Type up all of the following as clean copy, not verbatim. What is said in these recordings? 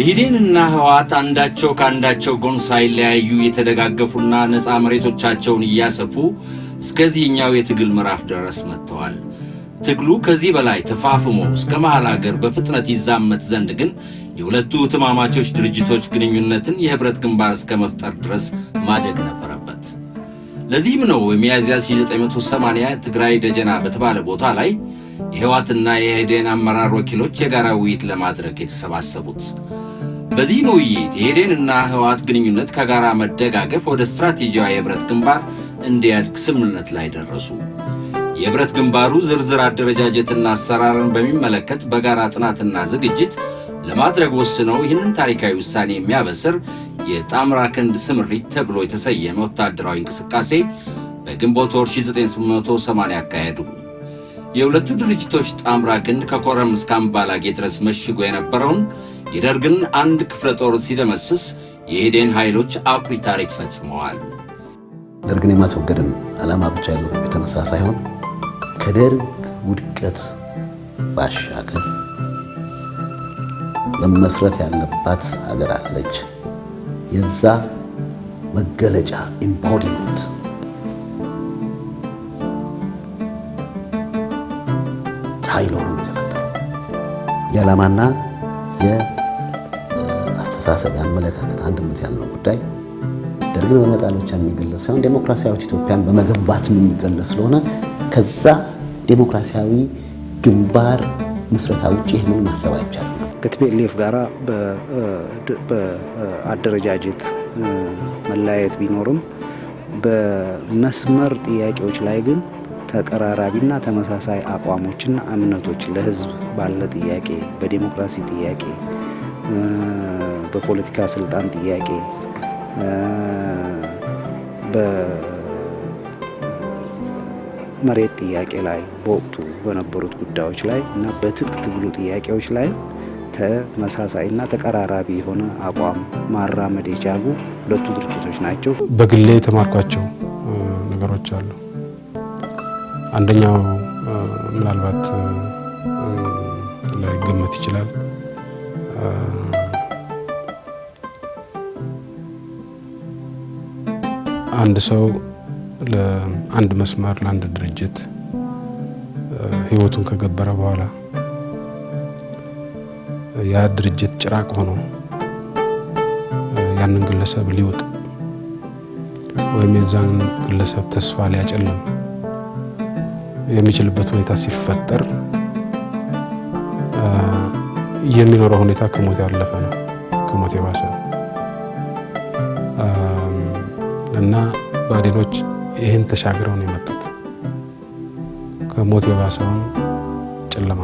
ኢህዴንና ህወሓት አንዳቸው ካንዳቸው ጎን ሳይለያዩ የተደጋገፉና ነፃ መሬቶቻቸውን እያሰፉ እስከዚህኛው የትግል ምዕራፍ ድረስ መጥተዋል። ትግሉ ከዚህ በላይ ተፋፍሞ እስከ መሃል ሀገር በፍጥነት ይዛመት ዘንድ ግን የሁለቱ ትማማቾች ድርጅቶች ግንኙነትን የህብረት ግንባር እስከ መፍጠር ድረስ ማደግ ነበረበት። ለዚህም ነው የሚያዝያ 1980 ትግራይ ደጀና በተባለ ቦታ ላይ የህወሓትና የኢህዴን አመራር ወኪሎች የጋራ ውይይት ለማድረግ የተሰባሰቡት። በዚህ ውይይት የኢህዴንና ህወሓት ግንኙነት ከጋራ መደጋገፍ ወደ ስትራቴጂያዊ የህብረት ግንባር እንዲያድግ ስምምነት ላይ ደረሱ። የህብረት ግንባሩ ዝርዝር አደረጃጀትና አሰራርን በሚመለከት በጋራ ጥናትና ዝግጅት ለማድረግ ወስነው ይህንን ታሪካዊ ውሳኔ የሚያበስር የጣምራ ክንድ ስምሪት ተብሎ የተሰየመ ወታደራዊ እንቅስቃሴ በግንቦት ወር 1980 ያካሄዱ። የሁለቱ ድርጅቶች ጣምራ ክንድ ከኮረም እስከ አምባላጌ ድረስ መሽጎ የነበረውን የደርግን አንድ ክፍለ ጦር ሲደመስስ የኢህዴን ኃይሎች አኩሪ ታሪክ ፈጽመዋል። ደርግን የማስወገድን ዓላማ ብቻ ይዞ የተነሳ ሳይሆን ከደርግ ውድቀት ባሻገር መመስረት ያለባት ሀገር አለች። የዛ መገለጫ ኢምቦዲመንት ኃይል ሆኖ የተፈጠረው የዓላማና የአስተሳሰብ ያመለካከት አንድነት ያለው ጉዳይ ደርግን በመጣል ብቻ የሚገለጽ ሳይሆን ዴሞክራሲያዊት ኢትዮጵያን በመገንባት የሚገለጽ ስለሆነ ከዛ ዴሞክራሲያዊ ግንባር ምስረታ ውጭ ይህንን ማሰብ አይቻልም። ከቲፒኤልኤፍ ጋራ በአደረጃጀት መለያየት ቢኖርም በመስመር ጥያቄዎች ላይ ግን ተቀራራቢና ተመሳሳይ አቋሞችና እምነቶች ለህዝብ ባለ ጥያቄ፣ በዲሞክራሲ ጥያቄ፣ በፖለቲካ ስልጣን ጥያቄ፣ በመሬት ጥያቄ ላይ በወቅቱ በነበሩት ጉዳዮች ላይ እና በትጥቅ ትግሉ ጥያቄዎች ላይ ተመሳሳይና ተቀራራቢ የሆነ አቋም ማራመድ የቻሉ ሁለቱ ድርጅቶች ናቸው። በግሌ የተማርኳቸው ነገሮች አሉ። አንደኛው ምናልባት ላይገመት ይችላል። አንድ ሰው ለአንድ መስመር ለአንድ ድርጅት ህይወቱን ከገበረ በኋላ ያ ድርጅት ጭራቅ ሆኖ ያንን ግለሰብ ሊውጥ ወይም የዛን ግለሰብ ተስፋ ሊያጨልም የሚችልበት ሁኔታ ሲፈጠር የሚኖረው ሁኔታ ከሞት ያለፈ ነው፣ ከሞት የባሰ ነው እና ባዴኖች ይህን ተሻግረው ነው የመጡት። ከሞት የባሰውን ጨለማ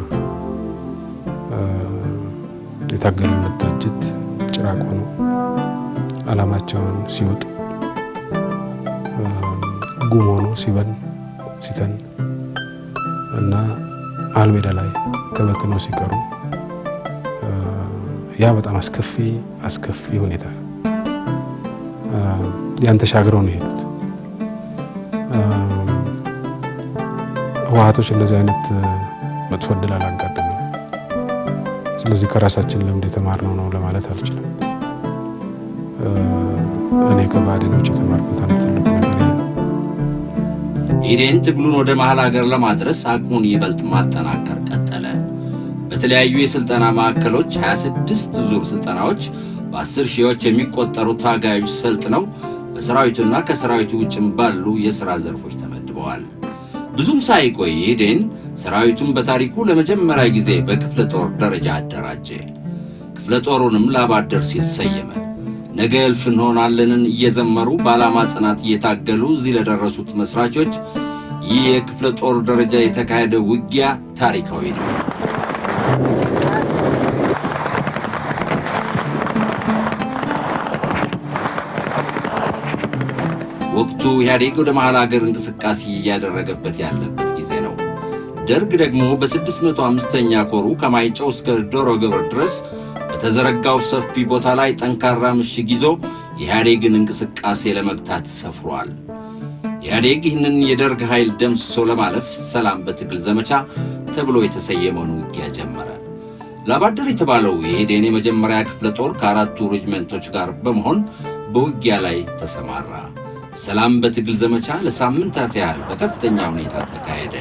የታገሉለት ድርጅት ጭራቅ ሆኖ ዓላማቸውን ሲውጥ ጉም ሆኖ ሲተን እና መሀል ሜዳ ላይ ተበትነው ሲቀሩ ያ በጣም አስከፊ ሁኔታ ያን ተሻግረው ነው የሄዱት። ህወሓቶች እንደዚህ አይነት መጥፎ ዕድል አላጋጠመም። ስለዚህ ከራሳችን ልምድ የተማርነው ነው ለማለት አልችልም። እኔ ከባዴኖች የተማርኩት አንድ ትልቁ ነገር ነው። ኢህዴን ትግሉን ወደ መሃል ሀገር ለማድረስ አቅሙን ይበልጥ ማጠናከር ቀጠለ። በተለያዩ የስልጠና ማዕከሎች 26 ዙር ስልጠናዎች በ10 ሺዎች የሚቆጠሩ ታጋዮች ሰልጥነው በሰራዊቱና ከሰራዊቱ ውጭም ባሉ የሥራ ዘርፎች ተመድበዋል። ብዙም ሳይቆይ ኢህዴን ሰራዊቱን በታሪኩ ለመጀመሪያ ጊዜ በክፍለ ጦር ደረጃ አደራጀ። ክፍለ ጦሩንም ላባደር ሲል ሰየመ። ነገ እልፍ እንሆናለንን እየዘመሩ በዓላማ ጽናት እየታገሉ እዚህ ለደረሱት መስራቾች ይህ የክፍለ ጦር ደረጃ የተካሄደ ውጊያ ታሪካዊ ነው። ወቅቱ ኢህአዴግ ወደ መሃል ሀገር እንቅስቃሴ እያደረገበት ያለበት ጊዜ ነው። ደርግ ደግሞ በ605ኛ ኮሩ ከማይጨው እስከ ዶሮ ግብር ድረስ በተዘረጋው ሰፊ ቦታ ላይ ጠንካራ ምሽግ ይዞ የኢህአዴግን እንቅስቃሴ ለመግታት ሰፍሯል። ኢህአዴግ ይህንን የደርግ ኃይል ደምስሶ ለማለፍ ሰላም በትግል ዘመቻ ተብሎ የተሰየመውን ውጊያ ጀመረ። ላባደር የተባለው የኢህዴን የመጀመሪያ ክፍለ ጦር ከአራቱ ሬጅመንቶች ጋር በመሆን በውጊያ ላይ ተሰማራ። ሰላም በትግል ዘመቻ ለሳምንታት ያህል በከፍተኛ ሁኔታ ተካሄደ።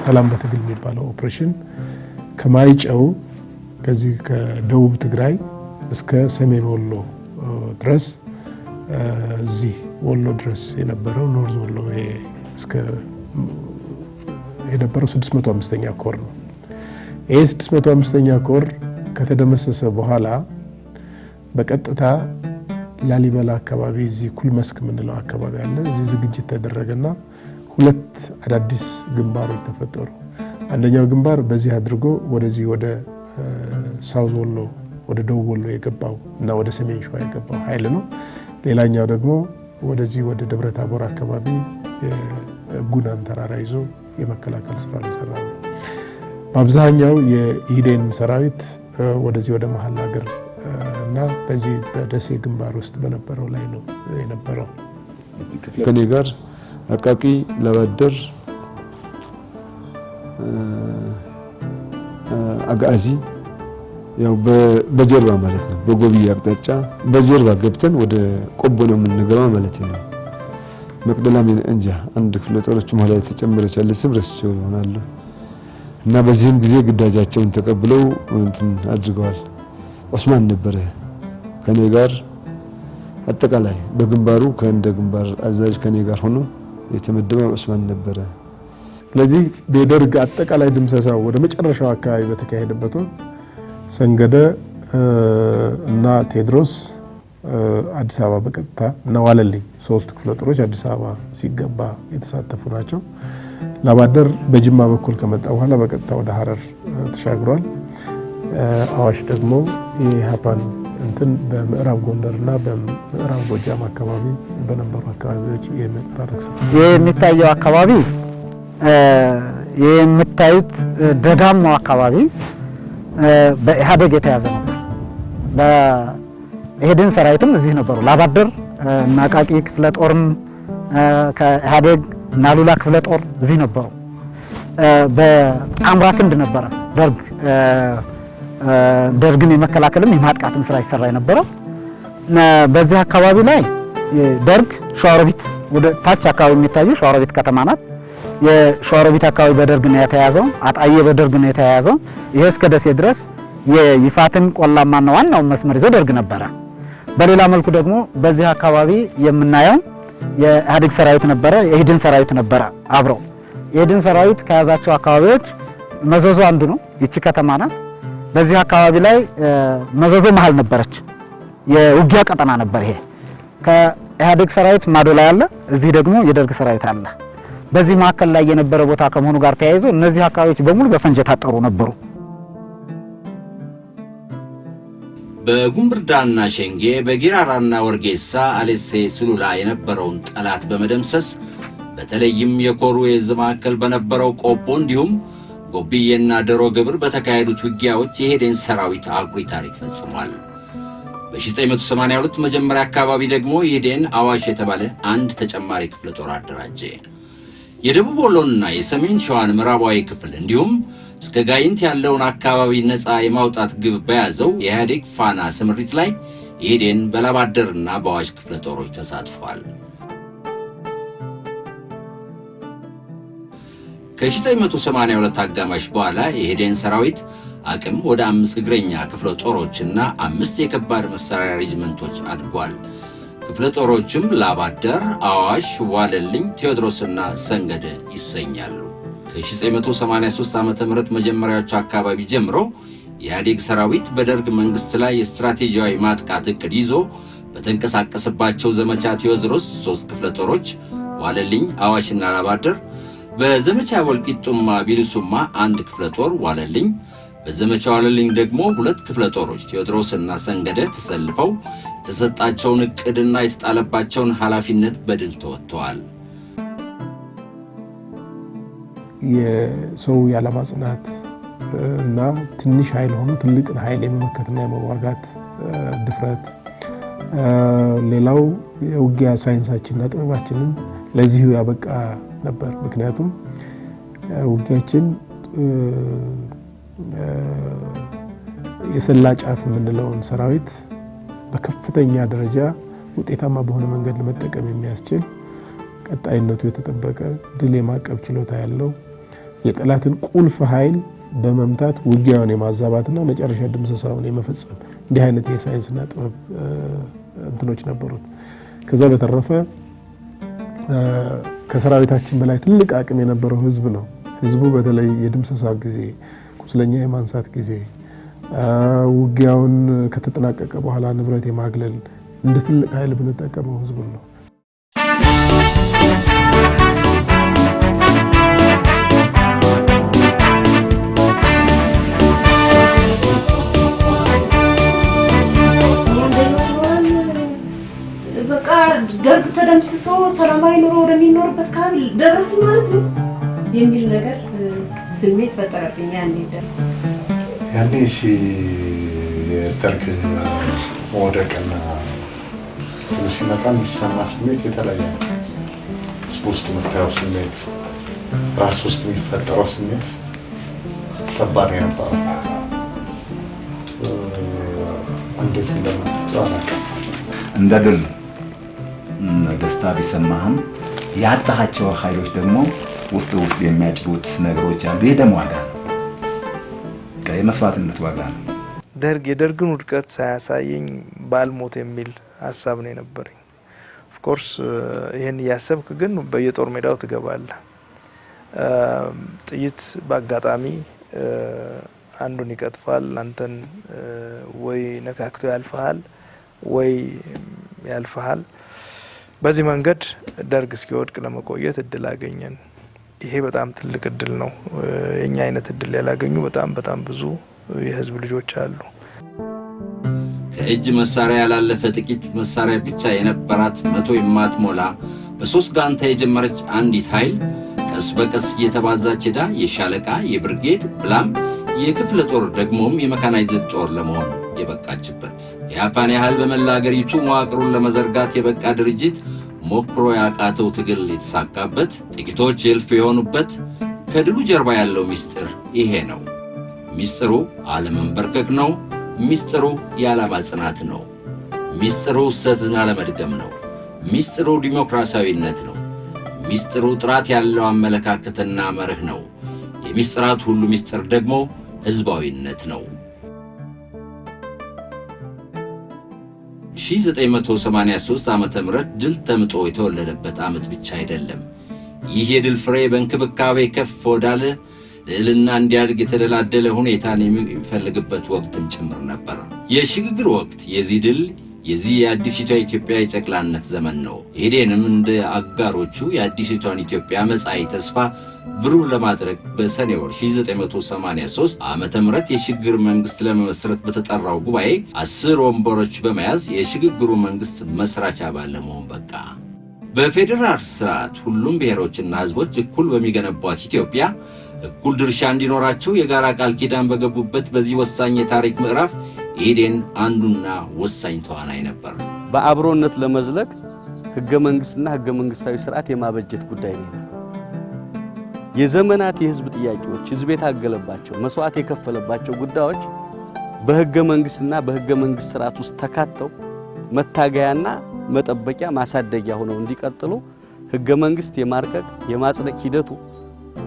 ሰላም በትግል የሚባለው ኦፕሬሽን ከማይጨው ከዚህ ከደቡብ ትግራይ እስከ ሰሜን ወሎ ድረስ እዚህ ወሎ ድረስ የነበረው ኖርዝ ወሎ እስከ የነበረው 605ኛ ኮር ነው። ይሄ 605ኛ ኮር ከተደመሰሰ በኋላ በቀጥታ ላሊበላ አካባቢ እዚህ ኩልመስክ የምንለው አካባቢ አለ። እዚህ ዝግጅት ተደረገና ሁለት አዳዲስ ግንባሮች ተፈጠሩ። አንደኛው ግንባር በዚህ አድርጎ ወደዚህ ወደ ሳውዝ ወሎ ወደ ደቡብ ወሎ የገባው እና ወደ ሰሜን ሸዋ የገባው ኃይል ነው። ሌላኛው ደግሞ ወደዚህ ወደ ደብረ ታቦር አካባቢ የጉናን ተራራ ይዞ የመከላከል ስራ ሊሰራ ነው። በአብዛኛው የኢህዴን ሰራዊት ወደዚህ ወደ መሀል ሀገር እና በዚህ በደሴ ግንባር ውስጥ በነበረው ላይ ነው የነበረው። ከኔ ጋር አቃቂ ላባደር አጋዚ ያው በጀርባ ማለት ነው። በጎብዬ አቅጣጫ በጀርባ ገብተን ወደ ቆቦ ነው የምንገባ ማለት ነው። መቅደላም እንጃ አንድ ክፍለ ጦሮች መሀል ላይ ተጨመረች አለ ስም ረስቼው ይሆናል እና በዚህም ጊዜ ግዳጃቸውን ተቀብለው እንትን አድርገዋል። ዑስማን ነበረ ከኔ ጋር አጠቃላይ በግንባሩ ከእንደ ግንባር አዛዥ ከኔ ጋር ሆኖ የተመደበው ዑስማን ነበረ። ስለዚህ በደርግ አጠቃላይ ድምሰሳው ወደ መጨረሻው አካባቢ በተካሄደበት ወቅት ሰንገደ እና ቴዎድሮስ አዲስ አበባ በቀጥታ እና ዋለልኝ ሶስት ክፍለ ጦሮች አዲስ አበባ ሲገባ የተሳተፉ ናቸው። ላባደር በጅማ በኩል ከመጣ በኋላ በቀጥታ ወደ ሐረር ተሻግሯል። አዋሽ ደግሞ የኢህአፓን እንትን በምዕራብ ጎንደርና በምዕራብ ጎጃም አካባቢ በነበሩ አካባቢዎች የመጠራረቅ ስራ የሚታየው አካባቢ የምታዩት ደጋማው አካባቢ በኢህአዴግ የተያዘ ነበር። በኢህዴን ሰራዊትም እዚህ ነበሩ። ላባደር እና አቃቂ ክፍለ ጦርም ከኢህአዴግ እና ሉላ ክፍለ ጦር እዚህ ነበሩ። በጣምራ ክንድ ነበረ ደርግን የመከላከልም የማጥቃትም ስራ ይሰራ የነበረው። በዚህ አካባቢ ላይ ደርግ ሸዋሮቢት ወደ ታች አካባቢ የሚታየው ሸዋሮቢት ከተማ ናት። የሸዋሮቢት አካባቢ በደርግ ነው የተያዘው። አጣዬ በደርግ ነው የተያዘው። ይሄ እስከ ደሴ ድረስ የይፋትን ቆላማና ዋናው መስመር ይዞ ደርግ ነበረ። በሌላ መልኩ ደግሞ በዚህ አካባቢ የምናየው የኢህአዴግ ሰራዊት ነበረ፣ የኢህዴን ሰራዊት ነበረ አብረው። የኢህዴን ሰራዊት ከያዛቸው አካባቢዎች መዘዞ አንዱ ነው። ይቺ ከተማ ናት። በዚህ አካባቢ ላይ መዘዞ መሃል ነበረች፣ የውጊያ ቀጠና ነበር። ይሄ ከኢህአዴግ ሰራዊት ማዶ ላይ አለ፣ እዚህ ደግሞ የደርግ ሰራዊት አለ። በዚህ መካከል ላይ የነበረ ቦታ ከመሆኑ ጋር ተያይዞ እነዚህ አካባቢዎች በሙሉ በፈንጅ የታጠሩ ነበሩ። በጉምብርዳና ሸንጌ በጊራራና ወርጌሳ አሌሴ ሱሉላ የነበረውን ጠላት በመደምሰስ በተለይም የኮሩ የዕዝ ማዕከል በነበረው ቆቦ እንዲሁም ጎብዬና ደሮ ግብር በተካሄዱት ውጊያዎች የኢህዴን ሰራዊት አኩሪ ታሪክ ፈጽሟል። በ1982 መጀመሪያ አካባቢ ደግሞ ኢህዴን አዋሽ የተባለ አንድ ተጨማሪ ክፍለ ጦር አደራጀ። የደቡብ ወሎንና የሰሜን ሸዋን ምዕራባዊ ክፍል እንዲሁም እስከ ጋይንት ያለውን አካባቢ ነፃ የማውጣት ግብ በያዘው የኢህአዴግ ፋና ስምሪት ላይ ኢህዴን በላባደርና በአዋሽ ክፍለ ጦሮች ተሳትፏል። ከ1982 አጋማሽ በኋላ የኢህዴን ሰራዊት አቅም ወደ 5 እግረኛ ክፍለ ጦሮችና 5 የከባድ መሳሪያ ሬጅመንቶች አድጓል። ክፍለ ጦሮችም ላባደር፣ አዋሽ፣ ዋለልኝ፣ ቴዎድሮስና ሰንገደ ይሰኛሉ። ከ1983 ዓ.ም መጀመሪያዎቹ አካባቢ ጀምሮ የኢህአዴግ ሰራዊት በደርግ መንግስት ላይ የስትራቴጂያዊ ማጥቃት እቅድ ይዞ በተንቀሳቀሰባቸው ዘመቻ ቴዎድሮስ 3 ክፍለ ጦሮች፣ ዋለልኝ፣ አዋሽና ላባደር፣ በዘመቻ ወልቂጡማ ቢልሱማ 1 ክፍለ ጦር ዋለልኝ፣ በዘመቻ ዋለልኝ ደግሞ 2 ክፍለ ጦሮች ቴዎድሮስና ሰንገደ ተሰልፈው የተሰጣቸውን እቅድና የተጣለባቸውን ኃላፊነት በድል ተወጥተዋል። የሰው ያለማጽናት እና ትንሽ ኃይል ሆኖ ትልቅ ኃይል የመመከትና የመዋጋት ድፍረት፣ ሌላው የውጊያ ሳይንሳችንና ጥበባችንን ለዚሁ ያበቃ ነበር። ምክንያቱም ውጊያችን የሰላ ጫፍ የምንለውን ሰራዊት በከፍተኛ ደረጃ ውጤታማ በሆነ መንገድ ለመጠቀም የሚያስችል ቀጣይነቱ የተጠበቀ ድል የማቀብ ችሎታ ያለው የጠላትን ቁልፍ ኃይል በመምታት ውጊያውን የማዛባትና መጨረሻ ድምሰሳውን የመፈጸም እንዲህ አይነት የሳይንስና ጥበብ እንትኖች ነበሩት። ከዛ በተረፈ ከሰራዊታችን በላይ ትልቅ አቅም የነበረው ህዝብ ነው። ህዝቡ በተለይ የድምሰሳ ጊዜ፣ ቁስለኛ የማንሳት ጊዜ፣ ውጊያውን ከተጠናቀቀ በኋላ ንብረት የማግለል እንደ ትልቅ ኃይል ብንጠቀመው ህዝቡን ነው። በቃ ደርግ ተደምስሶ ሰላማዊ ኑሮ ወደሚኖርበት ካብል ደረስ ማለት ነው የሚል ነገር ስሜት ፈጠረብኝ። ያኔ የደርግ መውደቅና ሲመጣ የሚሰማ ስሜት የተለያየ ነው። ህዝብ ውስጥ የምታየው ስሜት፣ ራስ ውስጥ የሚፈጠረው ስሜት ከባድ የነበረው እንዴት እንደምንገልጸው አላውቅም። እንደ ድል ደስታ ቢሰማህም ያጣሃቸው ኃይሎች ደግሞ ውስጥ የሚያጭሩት ነገሮች አሉ። ይሄ ደግሞ ዋጋ ነው፣ የመስዋዕትነት ዋጋ ነው። የደርግን ውድቀት ሳያሳየኝ ባልሞት የሚል ሀሳብ ነው የነበረኝ። ኦፍኮርስ ይህን እያሰብክ ግን በየጦር ሜዳው ትገባለህ። ጥይት በአጋጣሚ አንዱን ይቀጥፋል፣ አንተን ወይ ነካክቶ ያልፈሃል ወይ ያልፈሃል። በዚህ መንገድ ደርግ እስኪወድቅ ለመቆየት እድል አገኘን። ይሄ በጣም ትልቅ እድል ነው። የኛ አይነት እድል ያላገኙ በጣም ብዙ የህዝብ ልጆች አሉ። ከእጅ መሳሪያ ያላለፈ ጥቂት መሳሪያ ብቻ የነበራት 100 የማትሞላ በ3 ጋንታ የጀመረች አንዲት ኃይል ቀስ በቀስ እየተባዛች ሄዳ የሻለቃ፣ የብርጌድ ብላም የክፍለ ጦር ደግሞም የመካናይዝድ ጦር ለመሆን የበቃችበት የኢህአፓን ያህል በመላ አገሪቱ መዋቅሩን ለመዘርጋት የበቃ ድርጅት ሞክሮ ያቃተው ትግል የተሳካበት ጥቂቶች እልፍ የሆኑበት ከድሉ ጀርባ ያለው ሚስጥር ይሄ ነው። ሚስጥሩ አለመንበርከክ ነው። ሚስጥሩ የዓላማ ጽናት ነው። ሚስጥሩ ስህተትን አለመድገም ነው። ሚስጥሩ ዲሞክራሲያዊነት ነው። ሚስጥሩ ጥራት ያለው አመለካከትና መርህ ነው። የሚስጥራት ሁሉ ሚስጥር ደግሞ ህዝባዊነት ነው። 1983 ዓመተ ምህረት ድል ተምጦ የተወለደበት ዓመት ብቻ አይደለም። ይህ የድል ፍሬ በእንክብካቤ ከፍ ወዳለ ልዕልና እንዲያድግ የተደላደለ ሁኔታን የሚፈልግበት ወቅትም ጭምር ነበር። የሽግግር ወቅት የዚህ ድል የዚህ የአዲሲቷ ኢትዮጵያ የጨቅላነት ዘመን ነው። ኢህዴንም እንደ አጋሮቹ የአዲሲቷን ኢትዮጵያ መጻኢ ተስፋ ብሩህ ለማድረግ በሰኔ ወር 1983 ዓመተ ምህረት የሽግግር መንግስት ለመመስረት በተጠራው ጉባኤ 10 ወንበሮች በመያዝ የሽግግሩ መንግስት መስራች አባል ለመሆን በቃ። በፌዴራል ስርዓት ሁሉም ብሔሮችና ህዝቦች እኩል በሚገነቧት ኢትዮጵያ እኩል ድርሻ እንዲኖራቸው የጋራ ቃል ኪዳን በገቡበት በዚህ ወሳኝ የታሪክ ምዕራፍ ኢህዴን አንዱና ወሳኝ ተዋናይ ነበር። በአብሮነት ለመዝለቅ ህገ መንግስትና ህገ መንግስታዊ ስርዓት የማበጀት ጉዳይ ነው። የዘመናት የህዝብ ጥያቄዎች ህዝብ የታገለባቸው መስዋዕት የከፈለባቸው ጉዳዮች በህገ መንግስትና በህገ መንግስት ስርዓት ውስጥ ተካተው መታገያና መጠበቂያ ማሳደጊያ ሆነው እንዲቀጥሉ ህገ መንግስት የማርቀቅ የማጽደቅ ሂደቱ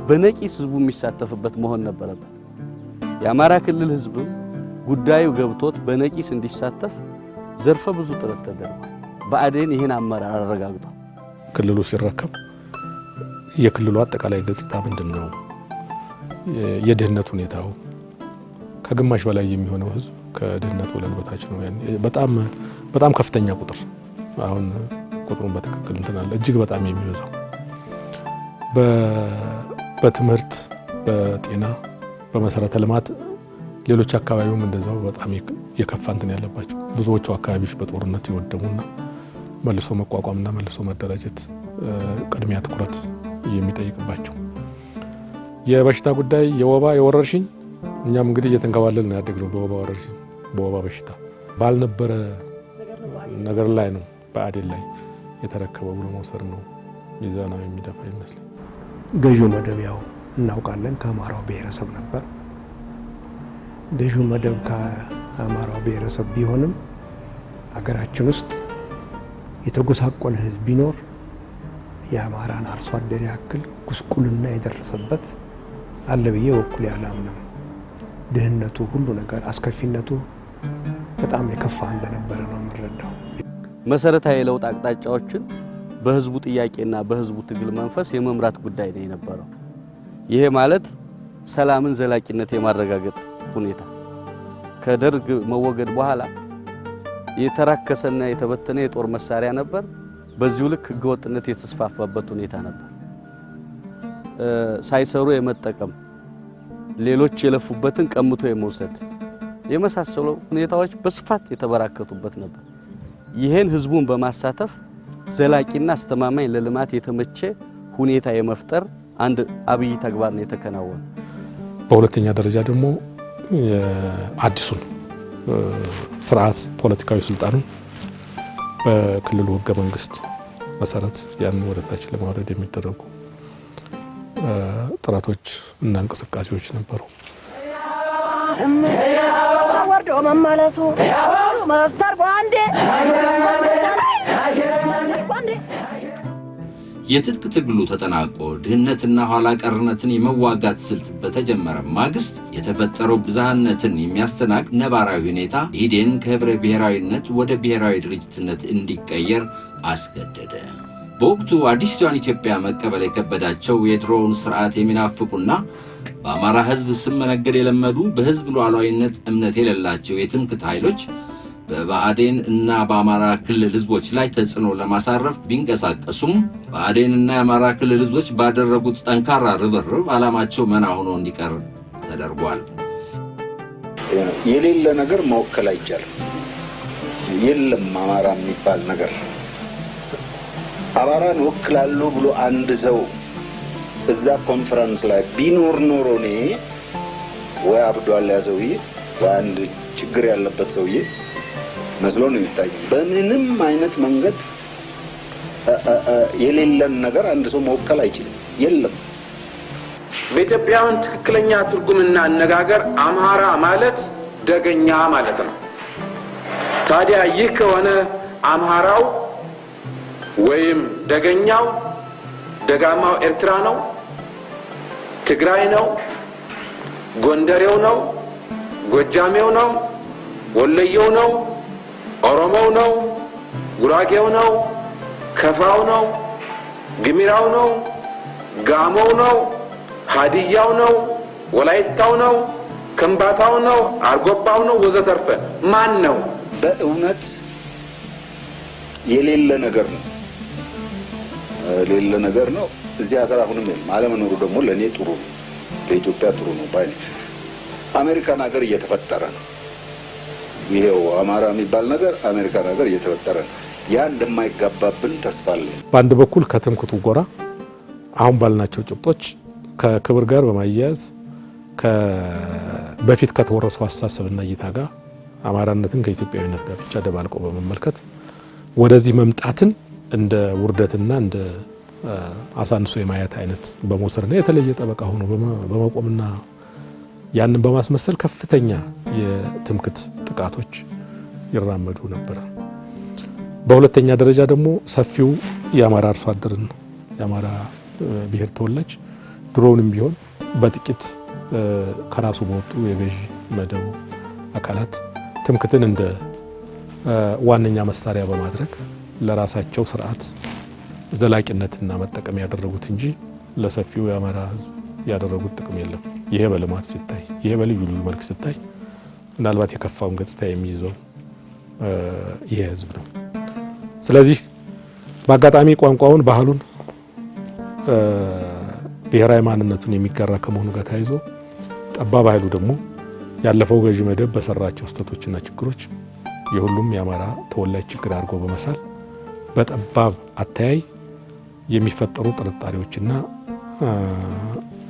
በነቂስ ህዝቡ የሚሳተፍበት መሆን ነበረበት። የአማራ ክልል ህዝብ ጉዳዩ ገብቶት በነቂስ እንዲሳተፍ ዘርፈ ብዙ ጥረት ተደርጓል። ብአዴን ይህን አመራር አረጋግጧል። ክልሉ ሲረከብ የክልሉ አጠቃላይ ገጽታ ምንድነው? የድህነት ሁኔታው ከግማሽ በላይ የሚሆነው ህዝብ ከድህነት ወለል በታች ነው። በጣም ከፍተኛ ቁጥር፣ አሁን ቁጥሩን በትክክል እንትናለ እጅግ በጣም የሚበዛው በትምህርት፣ በጤና፣ በመሰረተ ልማት ሌሎች አካባቢውም እንደዛው በጣም የከፋ እንትን ያለባቸው ብዙዎቹ አካባቢዎች በጦርነት የወደሙና መልሶ መቋቋምና መልሶ መደራጀት ቅድሚያ ትኩረት የሚጠይቅባቸው የበሽታ ጉዳይ የወባ የወረርሽኝ እኛም እንግዲህ እየተንከባለልን ነው ያደግነው በወባ በሽታ ባልነበረ ነገር ላይ ነው በአዴን ላይ የተረከበው ብሎ መውሰድ ነው ሚዛናዊ የሚደፋ ይመስላል። ገዢው መደብ ያው እናውቃለን ከአማራው ብሔረሰብ ነበር። ገዢው መደብ ከአማራው ብሔረሰብ ቢሆንም ሀገራችን ውስጥ የተጎሳቆለ ህዝብ ቢኖር የአማራን አርሶ አደር ያክል ጉስቁልና የደረሰበት አለ ብዬ በኩል ያላምነው። ድህነቱ ሁሉ ነገር አስከፊነቱ በጣም የከፋ እንደነበረ ነው የምንረዳው። መሰረታዊ የለውጥ አቅጣጫዎችን በህዝቡ ጥያቄና በህዝቡ ትግል መንፈስ የመምራት ጉዳይ ነው የነበረው። ይሄ ማለት ሰላምን ዘላቂነት የማረጋገጥ ሁኔታ ከደርግ መወገድ በኋላ የተራከሰና የተበተነ የጦር መሳሪያ ነበር። በዚሁ ልክ ህገወጥነት የተስፋፋበት ሁኔታ ነበር። ሳይሰሩ የመጠቀም ሌሎች የለፉበትን ቀምቶ የመውሰድ የመሳሰሉ ሁኔታዎች በስፋት የተበራከቱበት ነበር። ይሄን ህዝቡን በማሳተፍ ዘላቂና አስተማማኝ ለልማት የተመቸ ሁኔታ የመፍጠር አንድ አብይ ተግባር ነው የተከናወነው። በሁለተኛ ደረጃ ደግሞ አዲሱን ስርዓት ፖለቲካዊ ስልጣኑን በክልሉ ህገ መንግስት መሰረት ያን ወደታች ለማውረድ የሚደረጉ ጥረቶች እና እንቅስቃሴዎች ነበሩ። ወርዶ መመለሱ መፍጠር ጓንዴ የትጥቅ ትግሉ ተጠናቆ ድህነትና ኋላ ቀርነትን የመዋጋት ስልት በተጀመረ ማግስት የተፈጠረው ብዝሃነትን የሚያስተናግድ ነባራዊ ሁኔታ ኢህዴን ከህብረ ብሔራዊነት ወደ ብሔራዊ ድርጅትነት እንዲቀየር አስገደደ። በወቅቱ አዲስቷን ኢትዮጵያ መቀበል የከበዳቸው የድሮውን ስርዓት የሚናፍቁና በአማራ ህዝብ ስም መነገድ የለመዱ በህዝብ ሉዓላዊነት እምነት የሌላቸው የትምክህት ኃይሎች በብአዴን እና በአማራ ክልል ህዝቦች ላይ ተጽዕኖ ለማሳረፍ ቢንቀሳቀሱም ብአዴን እና የአማራ ክልል ህዝቦች ባደረጉት ጠንካራ ርብርብ ዓላማቸው መና ሆኖ እንዲቀር ተደርጓል። የሌለ ነገር መወከል አይቻልም። የለም አማራ የሚባል ነገር። አማራን ወክላለሁ ብሎ አንድ ሰው እዛ ኮንፈረንስ ላይ ቢኖር ኖሮ እኔ ወይ አብዷል ያ ሰውዬ ወይ አንድ ችግር ያለበት ሰውዬ መስሎ ነው የሚታየው። በምንም አይነት መንገድ የሌለን ነገር አንድ ሰው መወከል አይችልም። የለም። በኢትዮጵያውያን ትክክለኛ ትርጉምና አነጋገር አማራ ማለት ደገኛ ማለት ነው። ታዲያ ይህ ከሆነ አማራው ወይም ደገኛው ደጋማው ኤርትራ ነው፣ ትግራይ ነው፣ ጎንደሬው ነው፣ ጎጃሜው ነው፣ ወለየው ነው፣ ኦሮሞው ነው፣ ጉራጌው ነው፣ ከፋው ነው፣ ግሚራው ነው፣ ጋሞው ነው፣ ሀዲያው ነው፣ ወላይታው ነው፣ ከምባታው ነው፣ አርጎባው ነው ወዘተርፈ ማን ነው? በእውነት የሌለ ነገር ነው። ሌለ ነገር ነው። እዚህ ሀገር አሁንም የለም። አለመኖሩ ደግሞ ለእኔ ጥሩ ነው፣ ለኢትዮጵያ ጥሩ ነው ባይ። አሜሪካን ሀገር እየተፈጠረ ነው። ይሄው አማራ የሚባል ነገር አሜሪካን ሀገር እየተፈጠረ ነው። ያ እንደማይጋባብን ተስፋ አለኝ። በአንድ በኩል ከትምክህቱ ጎራ አሁን ባልናቸው ጭብጦች ከክብር ጋር በማያያዝ በፊት ከተወረሰው አስተሳሰብና እይታ ጋር አማራነትን ከኢትዮጵያዊነት ጋር ብቻ ደባልቆ በመመልከት ወደዚህ መምጣትን እንደ ውርደትና እንደ አሳንሶ የማየት አይነት በመውሰድና የተለየ ጠበቃ ሆኖ በመቆምና ያንን በማስመሰል ከፍተኛ የትምክህት ጥቃቶች ይራመዱ ነበር። በሁለተኛ ደረጃ ደግሞ ሰፊው የአማራ አርሶ አደርን የአማራ ብሔር ተወላጅ ድሮውንም ቢሆን በጥቂት ከራሱ በወጡ የገዢ መደቡ አካላት ትምክህትን እንደ ዋነኛ መሳሪያ በማድረግ ለራሳቸው ስርዓት ዘላቂነትና መጠቀም ያደረጉት እንጂ ለሰፊው የአማራ ሕዝብ ያደረጉት ጥቅም የለም። ይሄ በልማት ሲታይ፣ ይሄ በልዩ ልዩ መልክ ሲታይ ምናልባት የከፋውን ገጽታ የሚይዘው ይሄ ሕዝብ ነው። ስለዚህ በአጋጣሚ ቋንቋውን፣ ባህሉን፣ ብሔራዊ ማንነቱን የሚጋራ ከመሆኑ ጋር ተያይዞ ጠባብ ኃይሉ ደግሞ ያለፈው ገዢ መደብ በሰራቸው ስህተቶችና ችግሮች የሁሉም የአማራ ተወላጅ ችግር አድርጎ በመሳል በጠባብ አተያይ የሚፈጠሩ ጥርጣሬዎችና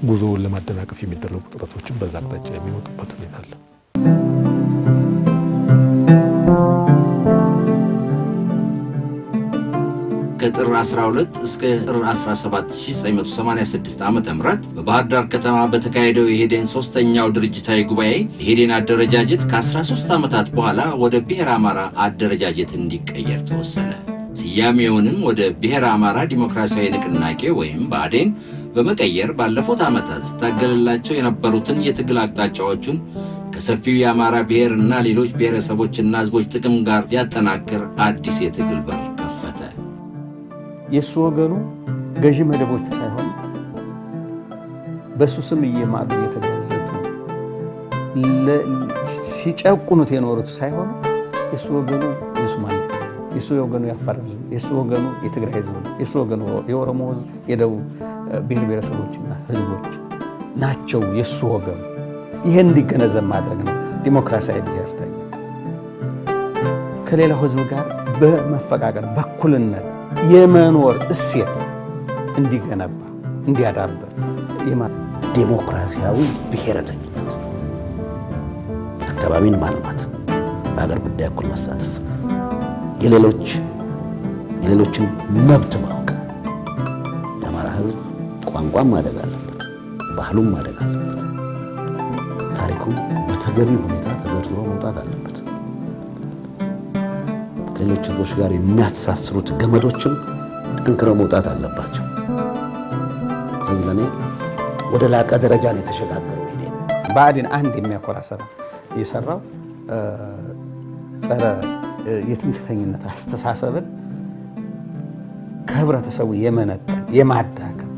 ጉዞውን ለማደናቀፍ የሚደረጉ ጥረቶችን በዛ አቅጣጫ የሚመጡበት ሁኔታ አለ። ከጥር 12 እስከ ጥር 17 1986 ዓ.ም በባህር ዳር ከተማ በተካሄደው የኢህዴን ሶስተኛው ድርጅታዊ ጉባኤ የኢህዴን አደረጃጀት ከ13 ዓመታት በኋላ ወደ ብሔረ አማራ አደረጃጀት እንዲቀየር ተወሰነ። ስያሜውንም ወደ ብሔረ አማራ ዲሞክራሲያዊ ንቅናቄ ወይም ብአዴን በመቀየር ባለፉት ዓመታት ሲታገልላቸው የነበሩትን የትግል አቅጣጫዎቹን ከሰፊው የአማራ ብሔርና ሌሎች ብሔረሰቦችና ህዝቦች ጥቅም ጋር ሊያጠናክር አዲስ የትግል በር ከፈተ። የሱ ወገኑ ገዢ መደቦች ሳይሆን በሱ ስም እየማሉ የተገዘቱ ሲጨቁኑት የኖሩት ሳይሆን የሱ ወገኑ የሶማሌ፣ የሱ ወገኑ የአፋር ህዝብ፣ የሱ ወገኑ የትግራይ ህዝብ፣ የሱ ወገኑ የኦሮሞ ህዝብ፣ የደቡብ ብሔር ብሔረሰቦችና ህዝቦች ናቸው የሱ ወገኑ። ይሄን እንዲገነዘብ ማድረግ ነው ዲሞክራሲያዊ ብሔርተኛ ከሌላው ህዝብ ጋር በመፈቃቀር በኩልነት የመኖር እሴት እንዲገነባ እንዲያዳብር ዴሞክራሲያዊ ብሔረተኝነት፣ አካባቢን ማልማት፣ በሀገር ጉዳይ እኩል መሳተፍ፣ የሌሎችን መብት ማወቅ። የአማራ ህዝብ ቋንቋም ማደግ አለበት፣ ባህሉም ማደግ አለበት፣ ታሪኩም በተገቢ ሁኔታ ተዘርዝሮ መውጣት አለበት። ከሌሎች ህዝቦች ጋር የሚያስተሳስሩት ገመዶችም ጠንክረው መውጣት አለባቸው። ስለዚህ ለእኔ ወደ ላቀ ደረጃ ነው የተሸጋገረው። ኢህዴን ብአዴን አንድ የሚያኮራ ስራ የሰራው ጸረ የትምክህተኝነት አስተሳሰብን ከህብረተሰቡ የመነጠል የማዳከም